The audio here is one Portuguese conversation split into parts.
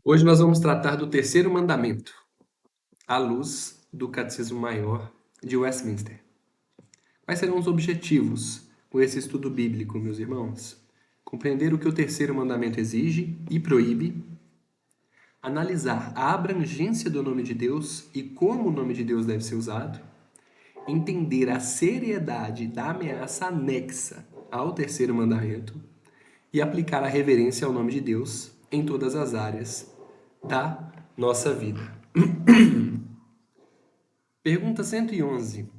Hoje nós vamos tratar do terceiro mandamento, à luz do Catecismo Maior de Westminster. Quais serão os objetivos com esse estudo bíblico, meus irmãos? Compreender o que o terceiro mandamento exige e proíbe, analisar a abrangência do nome de Deus e como o nome de Deus deve ser usado, entender a seriedade da ameaça anexa ao terceiro mandamento e aplicar a reverência ao nome de Deus em todas as áreas da nossa vida. Pergunta 111.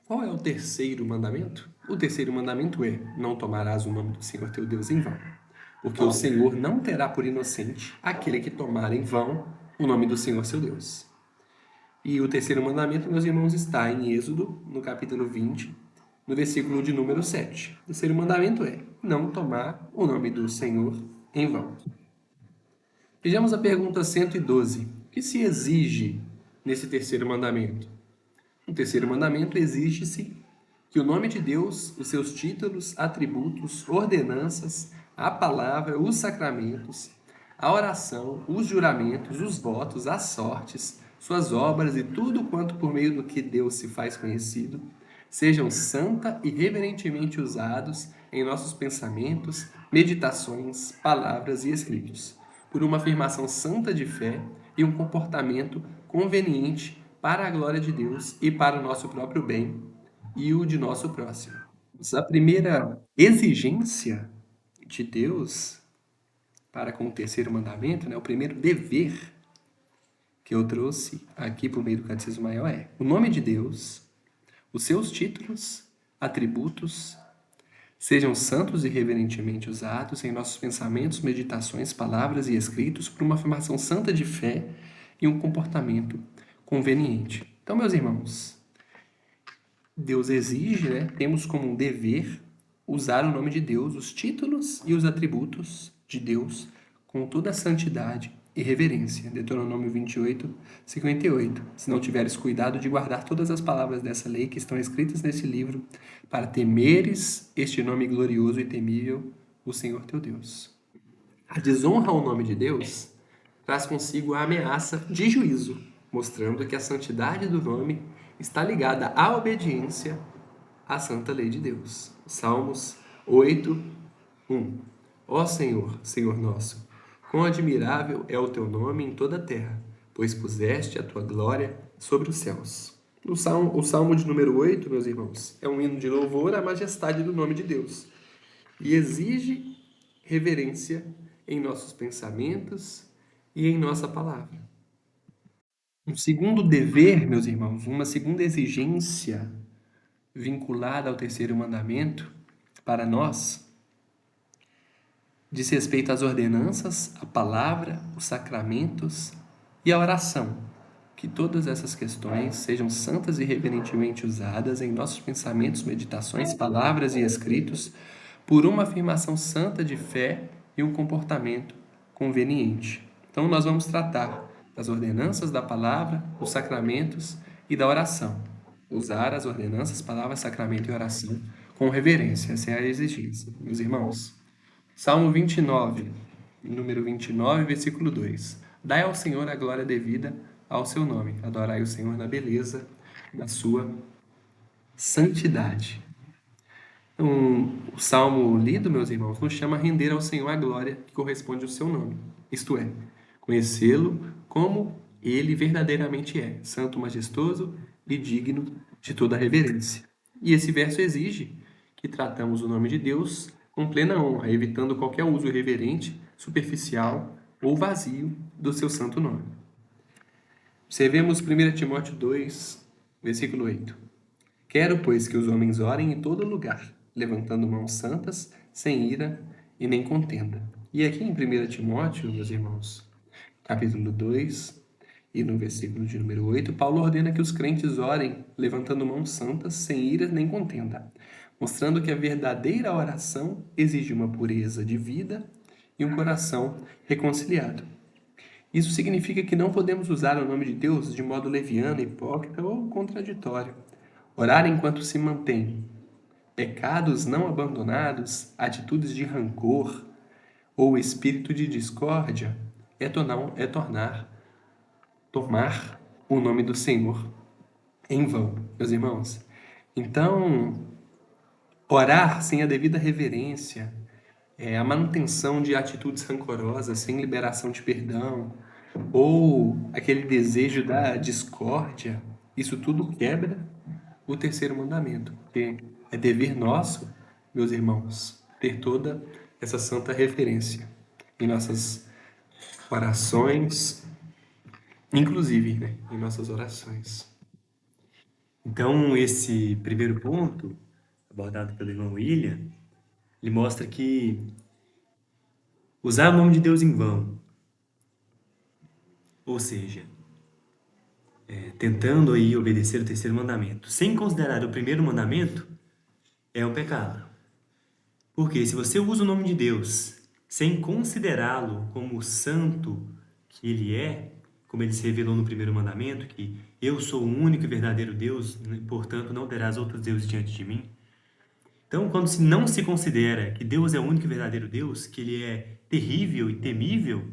Qual é o terceiro mandamento? O terceiro mandamento é: não tomarás o nome do Senhor teu Deus em vão, porque o Senhor não terá por inocente aquele que tomar em vão o nome do Senhor seu Deus. E o terceiro mandamento, meus irmãos, está em Êxodo, no capítulo 20, no versículo de número 7. O terceiro mandamento é: não tomar o nome do Senhor em vão. Vejamos a pergunta 112. O que se exige nesse terceiro mandamento? No terceiro mandamento exige-se que o nome de Deus, os seus títulos, atributos, ordenanças, a palavra, os sacramentos, a oração, os juramentos, os votos, as sortes, suas obras e tudo quanto por meio do que Deus se faz conhecido, sejam santa e reverentemente usados em nossos pensamentos, meditações, palavras e escritos, por uma afirmação santa de fé e um comportamento conveniente para a glória de Deus e para o nosso próprio bem e o de nosso próximo. A primeira exigência de Deus para com o terceiro mandamento, o primeiro dever que eu trouxe aqui por meio do Catecismo Maior é o nome de Deus, os seus títulos, atributos, sejam santos e reverentemente usados em nossos pensamentos, meditações, palavras e escritos por uma afirmação santa de fé e um comportamento conveniente. Então, meus irmãos, Deus exige, temos como um dever usar o nome de Deus, os títulos e os atributos de Deus com toda a santidade e reverência. Deuteronômio 28, 58. Se não tiveres cuidado de guardar todas as palavras dessa lei que estão escritas nesse livro, para temeres este nome glorioso e temível, o Senhor teu Deus. A desonra ao nome de Deus traz consigo a ameaça de juízo, mostrando que a santidade do nome está ligada à obediência à santa lei de Deus. Salmos 8, 1. Ó Senhor, Senhor nosso, quão admirável é o teu nome em toda a terra, pois puseste a tua glória sobre os céus. O Salmo de número 8, meus irmãos, é um hino de louvor à majestade do nome de Deus e exige reverência em nossos pensamentos e em nossa palavra. Um segundo dever, meus irmãos, uma segunda exigência vinculada ao terceiro mandamento para nós diz respeito às ordenanças, à palavra, os sacramentos e à oração. Que todas essas questões sejam santas e reverentemente usadas em nossos pensamentos, meditações, palavras e escritos por uma afirmação santa de fé e um comportamento conveniente. Então, nós vamos tratar das ordenanças da palavra, dos sacramentos e da oração. Usar as ordenanças, palavra, sacramento e oração com reverência. Essa é a exigência, meus irmãos. Salmo 29, número 29, versículo 2. Dai ao Senhor a glória devida ao seu nome. Adorai o Senhor na beleza da sua santidade. O salmo lido, meus irmãos, nos chama a render ao Senhor a glória que corresponde ao seu nome. Isto é, conhecê-lo como ele verdadeiramente é, santo, majestoso e digno de toda reverência. E esse verso exige que tratamos o nome de Deus com plena honra, evitando qualquer uso irreverente, superficial ou vazio do seu santo nome. Observemos 1 Timóteo 2, versículo 8. Quero, pois, que os homens orem em todo lugar, levantando mãos santas, sem ira e nem contenda. E aqui em 1 Timóteo, meus irmãos, capítulo 2 e no versículo de número 8, Paulo ordena que os crentes orem levantando mãos santas, sem ira nem contenda, mostrando que a verdadeira oração exige uma pureza de vida e um coração reconciliado. Isso significa que não podemos usar o nome de Deus de modo leviano, hipócrita ou contraditório. Orar enquanto se mantém pecados não abandonados, atitudes de rancor ou espírito de discórdia, tomar o nome do Senhor em vão, meus irmãos. Então, orar sem a devida reverência, a manutenção de atitudes rancorosas, sem liberação de perdão, ou aquele desejo da discórdia, isso tudo quebra o terceiro mandamento, porque é dever nosso, meus irmãos, ter toda essa santa referência em nossas orações, inclusive, né, em nossas orações. Então, esse primeiro ponto, abordado pelo irmão William, ele mostra que usar o nome de Deus em vão, ou seja, tentando aí obedecer o terceiro mandamento, sem considerar o primeiro mandamento, é um pecado. Porque se você usa o nome de Deus sem considerá-lo como o santo que ele é, como ele se revelou no primeiro mandamento, que eu sou o único e verdadeiro Deus, portanto não terás outros deuses diante de mim. Então, quando não se considera que Deus é o único e verdadeiro Deus, que ele é terrível e temível,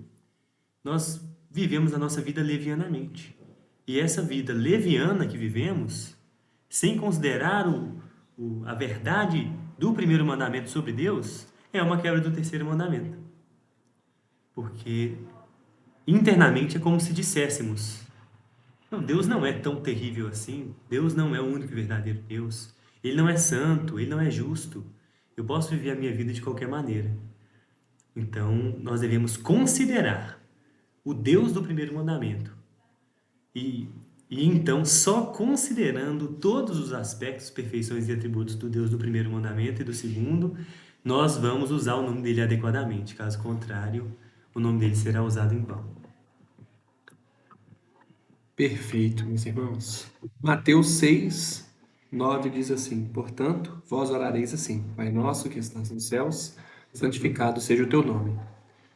nós vivemos a nossa vida levianamente. E essa vida leviana que vivemos, sem considerar a verdade do primeiro mandamento sobre Deus, é uma quebra do terceiro mandamento. Porque internamente é como se disséssemos: não, Deus não é tão terrível assim, Deus não é o único e verdadeiro Deus, Ele não é santo, Ele não é justo, eu posso viver a minha vida de qualquer maneira. Então, nós devemos considerar o Deus do primeiro mandamento. E então, só considerando todos os aspectos, perfeições e atributos do Deus do primeiro mandamento e do segundo, nós vamos usar o nome dele adequadamente. Caso contrário, o nome dele será usado em vão. Perfeito, meus irmãos. Mateus 6, 9 diz assim: portanto, vós orareis assim: Pai nosso que estás nos céus, santificado seja o teu nome.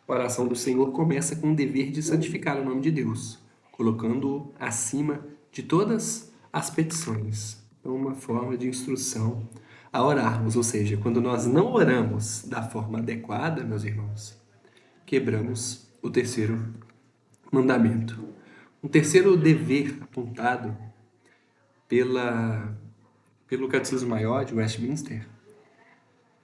A oração do Senhor começa com o dever de santificar o nome de Deus, colocando-o acima de todas as petições. Então, uma forma de instrução a orarmos, ou seja, quando nós não oramos da forma adequada, meus irmãos, quebramos o terceiro mandamento. Um terceiro dever apontado pelo Catecismo Maior de Westminster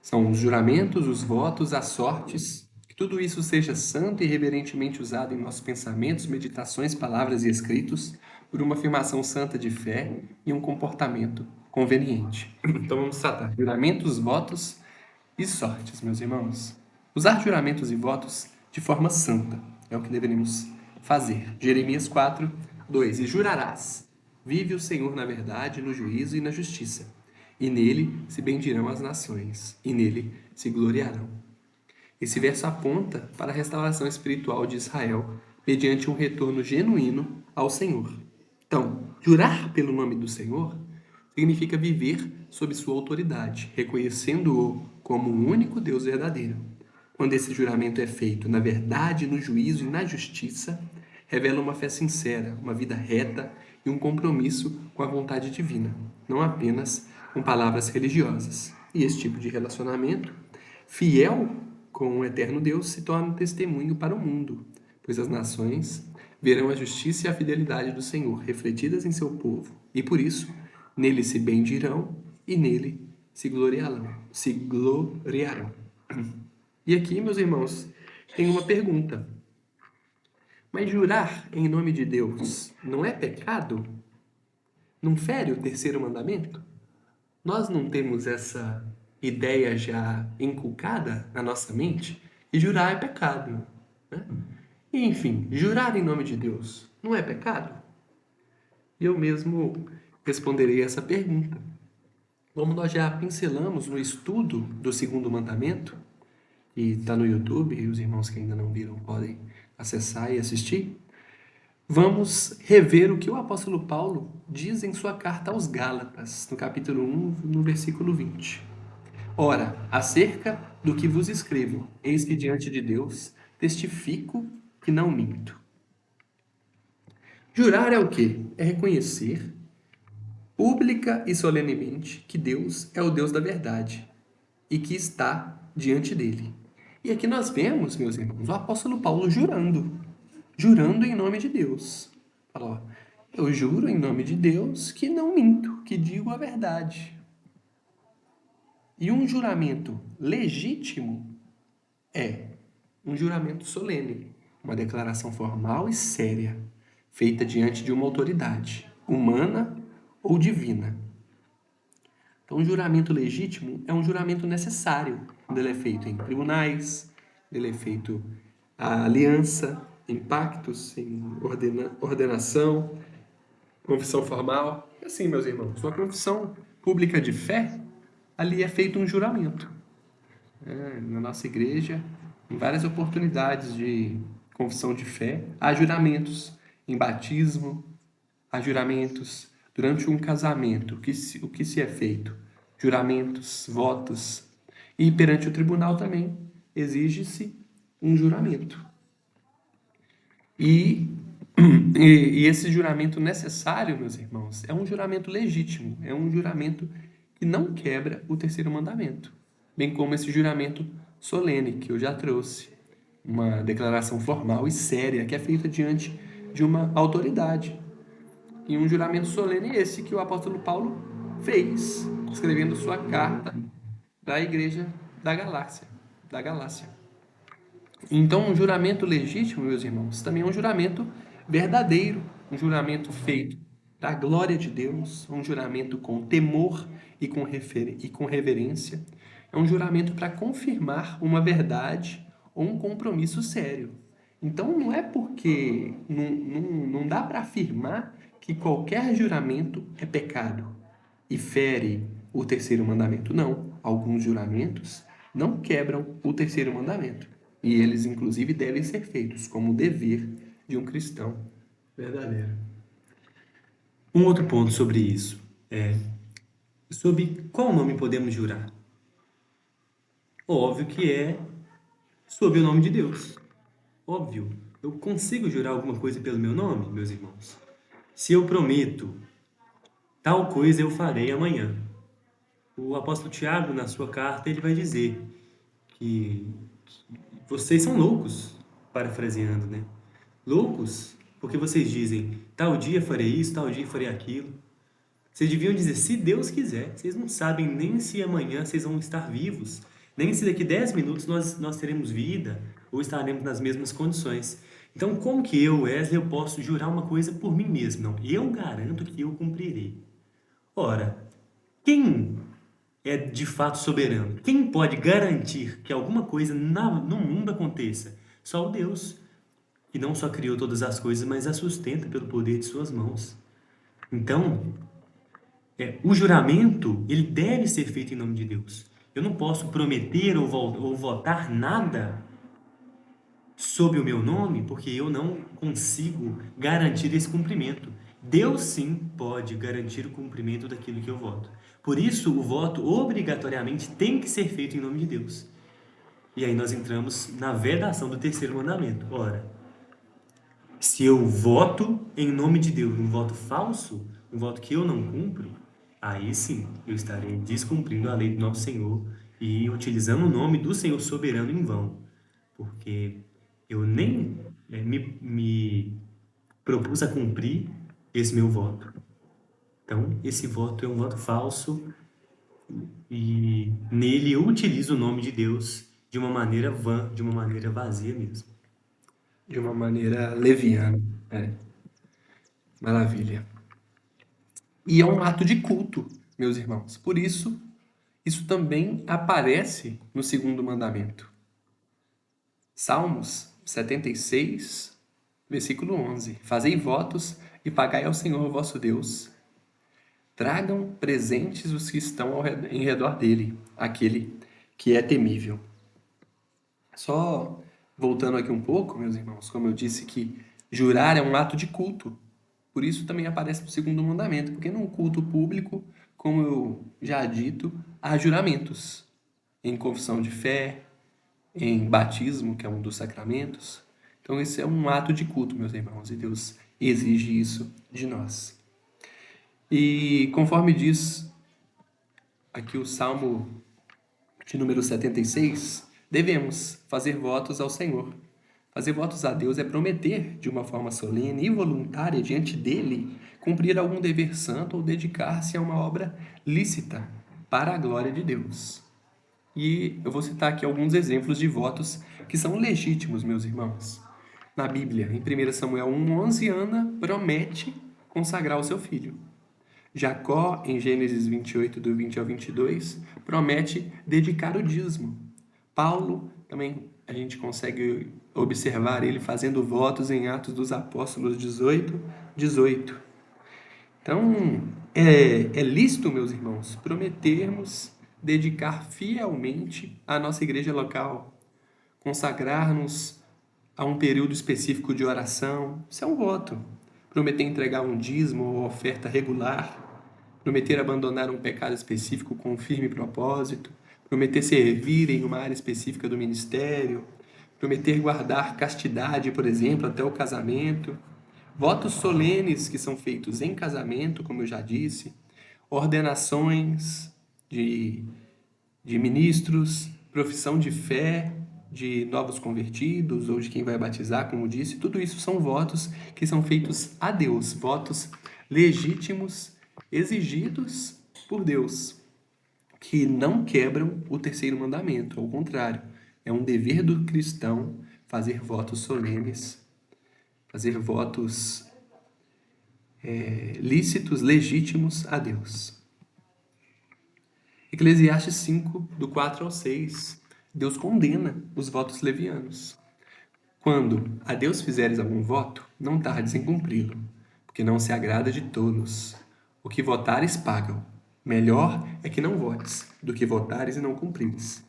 são os juramentos, os votos, as sortes, que tudo isso seja santo e reverentemente usado em nossos pensamentos, meditações, palavras e escritos, por uma afirmação santa de fé e um comportamento conveniente. Então vamos tratar juramentos, votos e sortes, meus irmãos. Usar juramentos e votos de forma santa é o que deveremos fazer. Jeremias 4, 2. E jurarás: vive o Senhor na verdade, no juízo e na justiça. E nele se bendirão as nações, e nele se gloriarão. Esse verso aponta para a restauração espiritual de Israel, mediante um retorno genuíno ao Senhor. Então, jurar pelo nome do Senhor significa viver sob sua autoridade, reconhecendo-o como o único Deus verdadeiro. Quando esse juramento é feito na verdade, no juízo e na justiça, revela uma fé sincera, uma vida reta e um compromisso com a vontade divina, não apenas com palavras religiosas. E esse tipo de relacionamento, fiel com o eterno Deus, se torna um testemunho para o mundo, pois as nações verão a justiça e a fidelidade do Senhor refletidas em seu povo, e por isso, nele se bendirão e nele se gloriarão. E aqui, meus irmãos, tem uma pergunta. Mas jurar em nome de Deus não é pecado? Não fere o terceiro mandamento? Nós não temos essa ideia já inculcada na nossa mente? E jurar é pecado, né? E, enfim, jurar em nome de Deus não é pecado? E eu mesmo responderei essa pergunta. Como nós já pincelamos no estudo do segundo mandamento, e está no YouTube, e os irmãos que ainda não viram podem acessar e assistir, vamos rever o que o apóstolo Paulo diz em sua carta aos Gálatas, no capítulo 1, no versículo 20. Ora, acerca do que vos escrevo, eis que diante de Deus testifico que não minto. Jurar é o quê? É reconhecer pública e solenemente que Deus é o Deus da verdade e que está diante dele. E aqui nós vemos, meus irmãos, o apóstolo Paulo jurando. jurando em nome de Deus. Fala, ó, eu juro em nome de Deus que não minto, que digo a verdade. E um juramento legítimo é um juramento solene, uma declaração formal e séria, feita diante de uma autoridade, humana ou divina. Então, um juramento legítimo é um juramento necessário, quando ele é feito em tribunais, ele é feito a aliança, em pactos, em ordenação, confissão formal. E assim, meus irmãos, uma confissão pública de fé, ali é feito um juramento. Na nossa igreja, em várias oportunidades de confissão de fé, há juramentos em batismo, há juramentos durante um casamento. O que se é feito? Juramentos, votos. E perante o tribunal também exige-se um juramento. E esse juramento necessário, meus irmãos, é um juramento legítimo, é um juramento que não quebra o terceiro mandamento, bem como esse juramento solene que eu já trouxe, uma declaração formal e séria que é feita diante de uma autoridade. E um juramento solene esse que o apóstolo Paulo fez, escrevendo sua carta da igreja da Galácia. Então, um juramento legítimo, meus irmãos, também é um juramento verdadeiro, um juramento feito da glória de Deus, um juramento com temor e com reverência. É um juramento para confirmar uma verdade ou um compromisso sério. Então, não é porque não dá para afirmar que qualquer juramento é pecado e fere o terceiro mandamento. Não. Alguns juramentos não quebram o terceiro mandamento. E eles, inclusive, devem ser feitos como dever de um cristão verdadeiro. Um outro ponto sobre isso é sobre qual nome podemos jurar. Óbvio que é sob o nome de Deus. Óbvio. Eu consigo jurar alguma coisa pelo meu nome, meus irmãos? Se eu prometo tal coisa eu farei amanhã. O apóstolo Tiago, na sua carta, ele vai dizer que vocês são loucos, parafraseando, né? Loucos, porque vocês dizem, tal dia farei isso, tal dia farei aquilo. Vocês deviam dizer, se Deus quiser. Vocês não sabem nem se amanhã vocês vão estar vivos, nem se daqui 10 minutos nós teremos vida ou estaremos nas mesmas condições. Então, como que eu, Wesley, eu posso jurar uma coisa por mim mesmo? Não, eu garanto que eu cumprirei. Ora, quem é de fato soberano? Quem pode garantir que alguma coisa no mundo aconteça? Só o Deus, que não só criou todas as coisas, mas as sustenta pelo poder de suas mãos. Então, o juramento, ele deve ser feito em nome de Deus. Eu não posso prometer ou votar nada sob o meu nome, porque eu não consigo garantir esse cumprimento. Deus sim pode garantir o cumprimento daquilo que eu voto. Por isso, o voto obrigatoriamente tem que ser feito em nome de Deus. E aí nós entramos na vedação do terceiro mandamento. Ora, se eu voto em nome de Deus, um voto falso, um voto que eu não cumpro, aí sim eu estarei descumprindo a lei do nosso Senhor e utilizando o nome do Senhor soberano em vão. Porque eu nem me propus a cumprir esse meu voto. Então, esse voto é um voto falso e nele eu utilizo o nome de Deus de uma maneira vã, de uma maneira vazia mesmo. De uma maneira leviana. Maravilha. E é um ato de culto, meus irmãos. Por isso, isso também aparece no segundo mandamento. Salmos 76, versículo 11. Fazei votos e pagai ao Senhor vosso Deus. Tragam presentes os que estão em redor dele, aquele que é temível. Só voltando aqui um pouco, meus irmãos, como eu disse que jurar é um ato de culto. Por isso também aparece no segundo mandamento, porque num culto público, como eu já dito, há juramentos em confissão de fé, em batismo, que é um dos sacramentos. Então esse é um ato de culto, meus irmãos, e Deus exige isso de nós. E conforme diz aqui o Salmo de número 76, devemos fazer votos ao Senhor. Fazer votos a Deus é prometer, de uma forma solene e voluntária diante dele, cumprir algum dever santo ou dedicar-se a uma obra lícita para a glória de Deus. E eu vou citar aqui alguns exemplos de votos que são legítimos, meus irmãos. Na Bíblia, em 1 Samuel 1:11, Ana promete consagrar o seu filho. Jacó, em Gênesis 28, do 20 ao 22, promete dedicar o dízimo. Paulo, também a gente consegue observar ele fazendo votos em Atos dos Apóstolos 18:18. Então, é lícito, meus irmãos, prometermos dedicar fielmente à nossa igreja local, consagrar-nos a um período específico de oração. Isso é um voto. Prometer entregar um dízimo ou oferta regular, prometer abandonar um pecado específico com um firme propósito, prometer servir em uma área específica do ministério, prometer guardar castidade, por exemplo, até o casamento, votos solenes que são feitos em casamento, como eu já disse, ordenações de ministros, profissão de fé de novos convertidos ou de quem vai batizar, como disse, tudo isso são votos que são feitos a Deus, votos legítimos, exigidos por Deus, que não quebram o terceiro mandamento, ao contrário, é um dever do cristão fazer votos solenes, fazer votos lícitos, legítimos a Deus. Eclesiastes 5, do 4 ao 6, Deus condena os votos levianos. Quando a Deus fizeres algum voto, não tardes em cumpri-lo, porque não se agrada de tolos. O que votares, pagam. Melhor é que não votes, do que votares e não cumprires.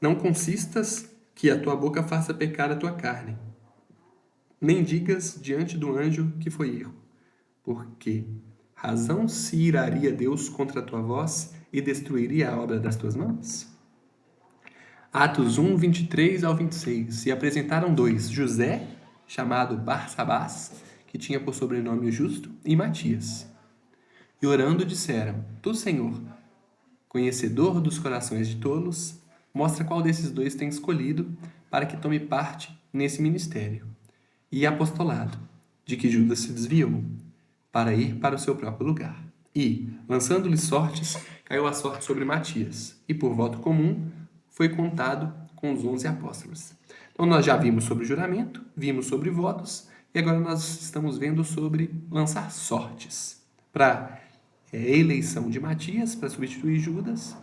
Não consistas que a tua boca faça pecar a tua carne, nem digas diante do anjo que foi erro, porque razão se iraria Deus contra a tua voz e destruiria a obra das tuas mãos? Atos 1, 23 ao 26. E apresentaram dois, José, chamado Barsabás, que tinha por sobrenome o Justo, e Matias. E orando disseram: Tu, Senhor, conhecedor dos corações de tolos, mostra qual desses dois tem escolhido para que tome parte nesse ministério e apostolado, de que Judas se desviou, para ir para o seu próprio lugar. E, lançando-lhe sortes, caiu a sorte sobre Matias, e por voto comum foi contado com os 11 apóstolos. Então nós já vimos sobre juramento, vimos sobre votos, e agora nós estamos vendo sobre lançar sortes. Para a eleição de Matias, para substituir Judas,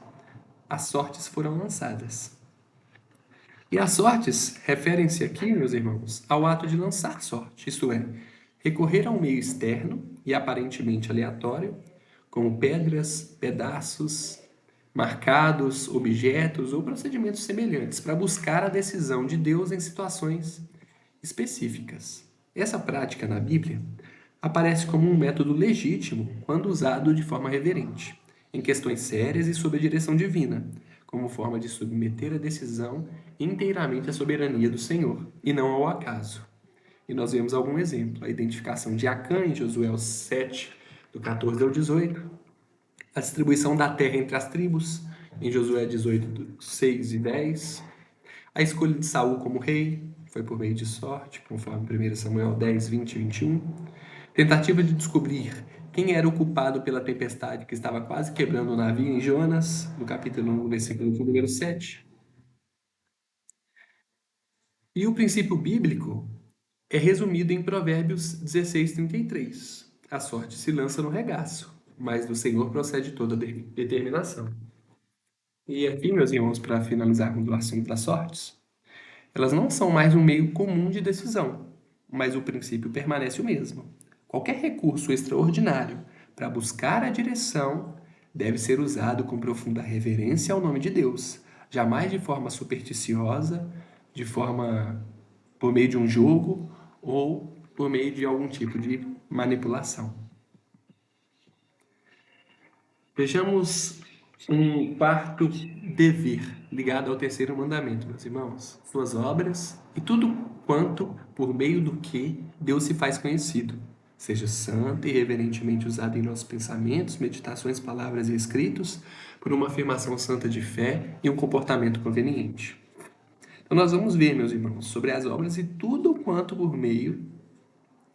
as sortes foram lançadas. E as sortes referem-se aqui, meus irmãos, ao ato de lançar sorte, isto é, recorrer a um meio externo e aparentemente aleatório, como pedras, pedaços, marcados, objetos ou procedimentos semelhantes, para buscar a decisão de Deus em situações específicas. Essa prática na Bíblia aparece como um método legítimo quando usado de forma reverente, em questões sérias e sob a direção divina, como forma de submeter a decisão inteiramente à soberania do Senhor, e não ao acaso. E nós vemos algum exemplo, a identificação de Acã em Josué 7, do 14 ao 18, a distribuição da terra entre as tribos, em Josué 18, do 6 e 10, a escolha de Saul como rei, foi por meio de sorte, conforme 1 Samuel 10, 20 e 21, tentativa de descobrir quem era o culpado pela tempestade que estava quase quebrando o navio em Jonas, no capítulo 1, versículo número 7. E o princípio bíblico é resumido em Provérbios 16, 33. A sorte se lança no regaço, mas do Senhor procede toda determinação. E aqui, meus irmãos, para finalizarmos o assunto das sortes, elas não são mais um meio comum de decisão, mas o princípio permanece o mesmo. Qualquer recurso extraordinário para buscar a direção deve ser usado com profunda reverência ao nome de Deus, jamais de forma supersticiosa, de forma por meio de um jogo ou por meio de algum tipo de manipulação. Vejamos um quarto dever ligado ao terceiro mandamento, meus irmãos. Suas obras e tudo quanto por meio do que Deus se faz conhecido, seja santo e reverentemente usado em nossos pensamentos, meditações, palavras e escritos, por uma afirmação santa de fé e um comportamento conveniente. Então nós vamos ver, meus irmãos, sobre as obras e tudo quanto por meio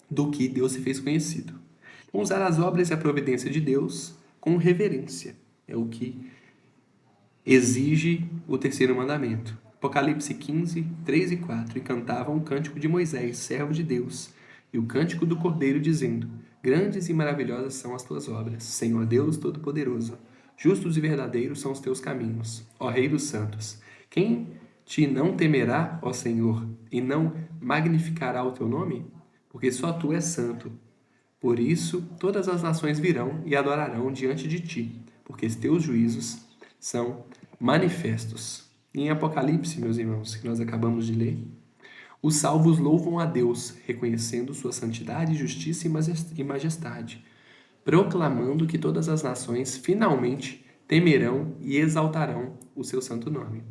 do que Deus se fez conhecido. Então, usar as obras e a providência de Deus com reverência é o que exige o terceiro mandamento. Apocalipse 15, 3 e 4. E cantavam o cântico de Moisés, servo de Deus, e o cântico do Cordeiro, dizendo: Grandes e maravilhosas são as tuas obras, Senhor Deus Todo-Poderoso. Justos e verdadeiros são os teus caminhos, ó Rei dos santos. Quem te não temerá, ó Senhor, e não magnificará o teu nome? Porque só tu és santo. Por isso, todas as nações virão e adorarão diante de ti, porque os teus juízos são manifestos. E em Apocalipse, meus irmãos, que nós acabamos de ler, os salvos louvam a Deus, reconhecendo sua santidade, justiça e majestade, proclamando que todas as nações finalmente temerão e exaltarão o seu santo nome.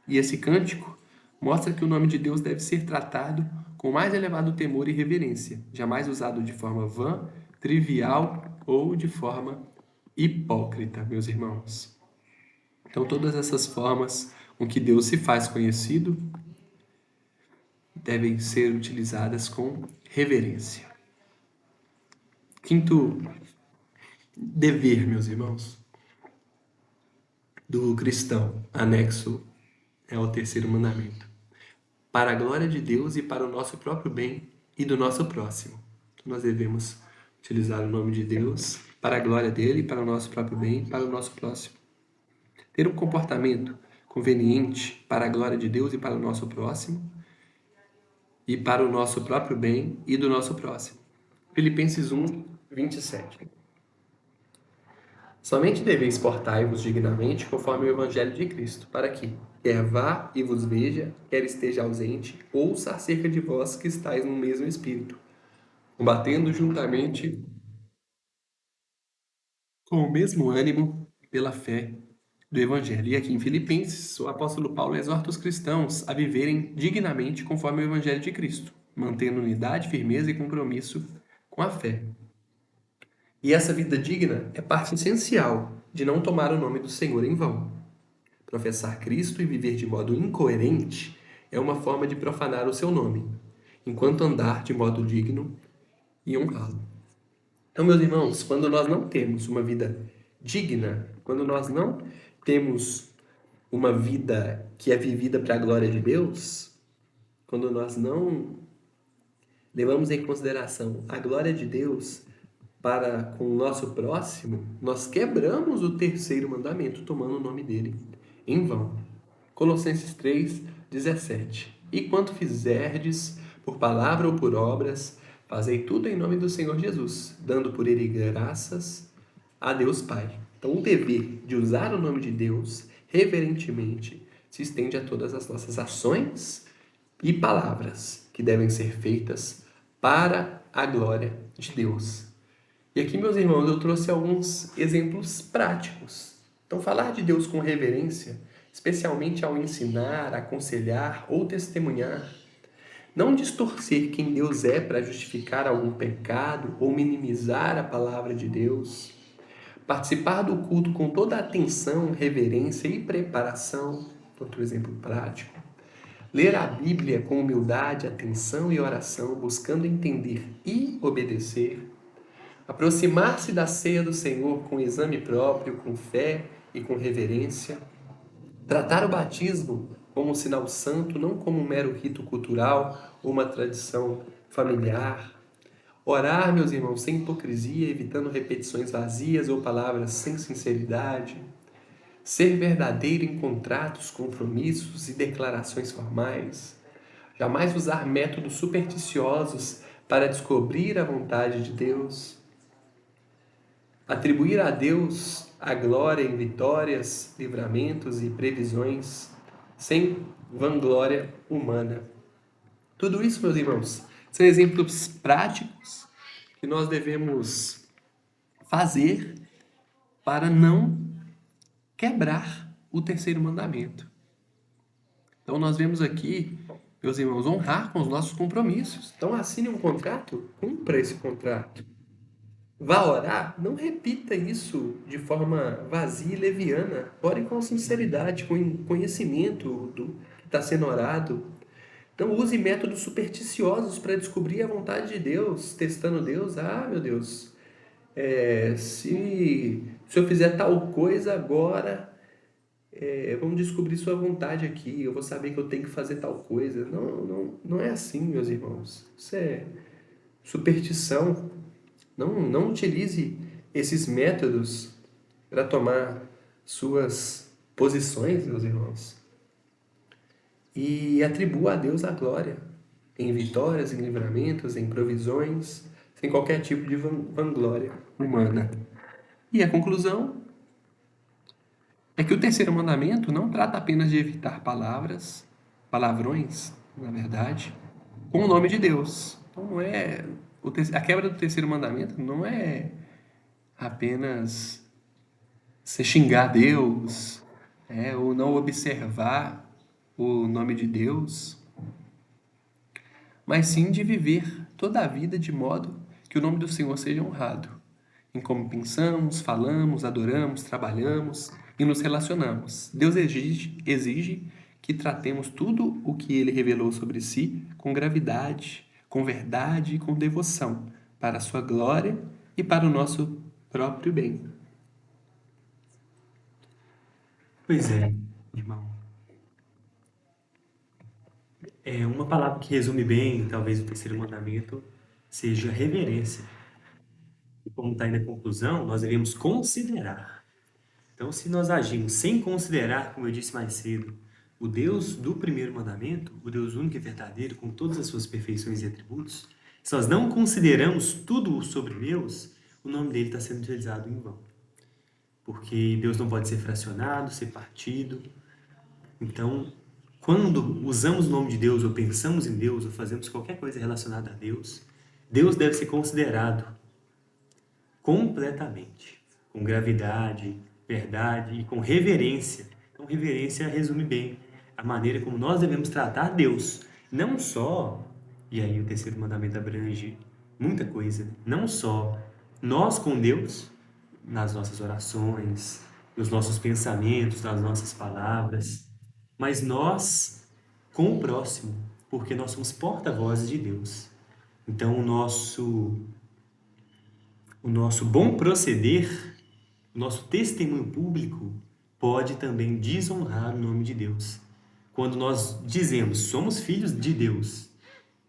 E esse cântico mostra que o nome de Deus deve ser tratado com o mais elevado temor e reverência, jamais usado de forma vã, trivial ou de forma hipócrita, meus irmãos. Então, todas essas formas com que Deus se faz conhecido devem ser utilizadas com reverência. Quinto dever, meus irmãos, do cristão, anexo ao terceiro mandamento. Para a glória de Deus e para o nosso próprio bem e do nosso próximo. Nós devemos utilizar o nome de Deus para a glória dele, para o nosso próprio bem e para o nosso próximo. Ter um comportamento conveniente para a glória de Deus e para o nosso próximo e para o nosso próprio bem e do nosso próximo. Filipenses 1, 27. Somente deveis portai-vos dignamente conforme o Evangelho de Cristo, para que, quer vá e vos veja, quer esteja ausente, ouça acerca de vós que estáis no mesmo Espírito, combatendo juntamente com o mesmo ânimo pela fé do Evangelho. E aqui em Filipenses, o apóstolo Paulo exorta os cristãos a viverem dignamente conforme o Evangelho de Cristo, mantendo unidade, firmeza e compromisso com a fé. E essa vida digna é parte essencial de não tomar o nome do Senhor em vão. Professar Cristo e viver de modo incoerente é uma forma de profanar o seu nome, enquanto andar de modo digno e honrá-lo. Então, meus irmãos, quando nós não temos uma vida digna, quando nós não temos uma vida que é vivida para a glória de Deus, quando nós não levamos em consideração a glória de Deus para com o nosso próximo, nós quebramos o terceiro mandamento, tomando o nome dele em vão. Colossenses 3, 17. E quanto fizerdes, por palavra ou por obras, fazei tudo em nome do Senhor Jesus, dando por ele graças a Deus Pai. Então, o dever de usar o nome de Deus reverentemente se estende a todas as nossas ações e palavras que devem ser feitas para a glória de Deus. E aqui, meus irmãos, eu trouxe alguns exemplos práticos. Então, falar de Deus com reverência, especialmente ao ensinar, aconselhar ou testemunhar, não distorcer quem Deus é para justificar algum pecado ou minimizar a palavra de Deus, participar do culto com toda a atenção, reverência e preparação, outro exemplo prático, ler a Bíblia com humildade, atenção e oração, buscando entender e obedecer, aproximar-se da ceia do Senhor com exame próprio, com fé e com reverência, tratar o batismo como um sinal santo, não como um mero rito cultural ou uma tradição familiar, orar, meus irmãos, sem hipocrisia, evitando repetições vazias ou palavras sem sinceridade, ser verdadeiro em contratos, compromissos e declarações formais, jamais usar métodos supersticiosos para descobrir a vontade de Deus, atribuir a Deus a glória em vitórias, livramentos e previsões, sem vanglória humana. Tudo isso, meus irmãos, são exemplos práticos que nós devemos fazer para não quebrar o terceiro mandamento. Então, nós vemos aqui, meus irmãos, honrar com os nossos compromissos. Então, assine um contrato, cumpra esse contrato. Vá orar, não repita isso de forma vazia e leviana. Ore com sinceridade, com conhecimento está sendo orado. Não use métodos supersticiosos para descobrir a vontade de Deus, testando Deus. Ah, meu Deus, se eu fizer tal coisa agora, vamos descobrir sua vontade aqui, eu vou saber que eu tenho que fazer tal coisa. Não é assim, meus irmãos. Isso é superstição. Não utilize esses métodos para tomar suas posições, meus irmãos. E atribua a Deus a glória, em vitórias, em livramentos, em provisões, sem qualquer tipo de vanglória humana. E a conclusão é que o terceiro mandamento não trata apenas de evitar palavrões, na verdade, com o nome de Deus. Então não é a quebra do terceiro mandamento não é apenas você xingar Deus, ou não observar o nome de Deus, mas sim de viver toda a vida de modo que o nome do Senhor seja honrado, em como pensamos, falamos, adoramos, trabalhamos e nos relacionamos. Deus exige que tratemos tudo o que Ele revelou sobre si com gravidade, com verdade e com devoção, para a sua glória e para o nosso próprio bem. Pois é, irmão. Uma palavra que resume bem, talvez, o terceiro mandamento seja reverência. E como está aí na conclusão, nós devemos considerar. Então, se nós agimos sem considerar, como eu disse mais cedo, o Deus do primeiro mandamento, o Deus único e verdadeiro, com todas as suas perfeições e atributos, se nós não consideramos tudo sobre Deus, o nome dele está sendo utilizado em vão. Porque Deus não pode ser fracionado, ser partido. Então, quando usamos o nome de Deus, ou pensamos em Deus, ou fazemos qualquer coisa relacionada a Deus, Deus deve ser considerado completamente, com gravidade, verdade e com reverência. Então, reverência resume bem a maneira como nós devemos tratar Deus. Não só, e aí o terceiro mandamento abrange muita coisa, não só nós com Deus, nas nossas orações, nos nossos pensamentos, nas nossas palavras, mas nós com o próximo, porque nós somos porta-vozes de Deus. Então, o nosso bom proceder, o nosso testemunho público pode também desonrar o nome de Deus. Quando nós dizemos, somos filhos de Deus,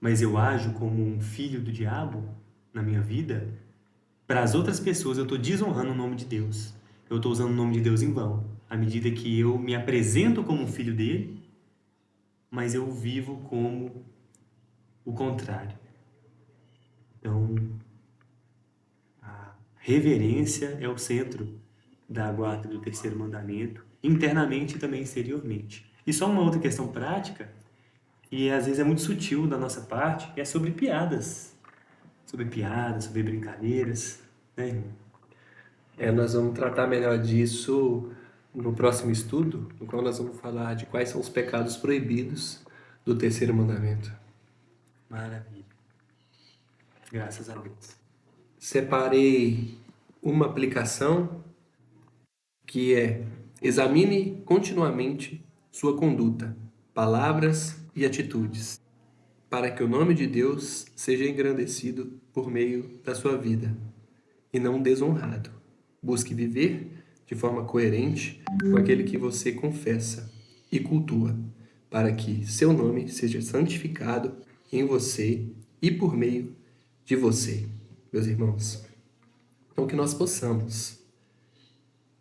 mas eu ajo como um filho do diabo na minha vida, para as outras pessoas eu estou desonrando o nome de Deus. Eu estou usando o nome de Deus em vão. À medida que eu me apresento como um filho dele, mas eu vivo como o contrário. Então, a reverência é o centro da guarda do terceiro mandamento, internamente e também exteriormente. E só uma outra questão prática, e às vezes é muito sutil da nossa parte, é sobre piadas. Sobre brincadeiras, né, irmão? Nós vamos tratar melhor disso no próximo estudo, no qual nós vamos falar de quais são os pecados proibidos do terceiro mandamento. Maravilha. Graças a Deus. Separei uma aplicação que é: examine continuamente sua conduta, palavras e atitudes, para que o nome de Deus seja engrandecido por meio da sua vida e não desonrado. Busque viver de forma coerente com aquele que você confessa e cultua, para que seu nome seja santificado em você e por meio de você, meus irmãos. Então, que nós possamos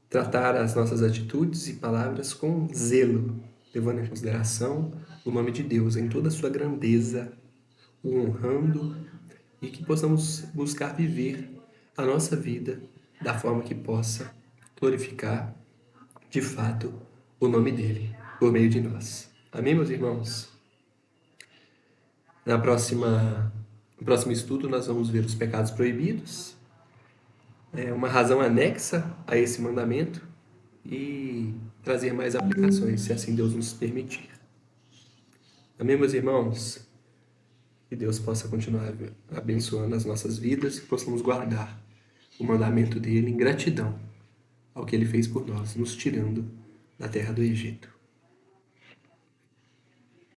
tratar as nossas atitudes e palavras com zelo, levando em consideração o nome de Deus em toda a sua grandeza, o honrando, e que possamos buscar viver a nossa vida da forma que possa glorificar, de fato, o nome dele, por meio de nós. Amém, meus irmãos? No próximo estudo, nós vamos ver os pecados proibidos, uma razão anexa a esse mandamento, e trazer mais aplicações, se assim Deus nos permitir. Amém, meus irmãos? Que Deus possa continuar abençoando as nossas vidas e que possamos guardar o mandamento dele em gratidão ao que ele fez por nós, nos tirando da terra do Egito.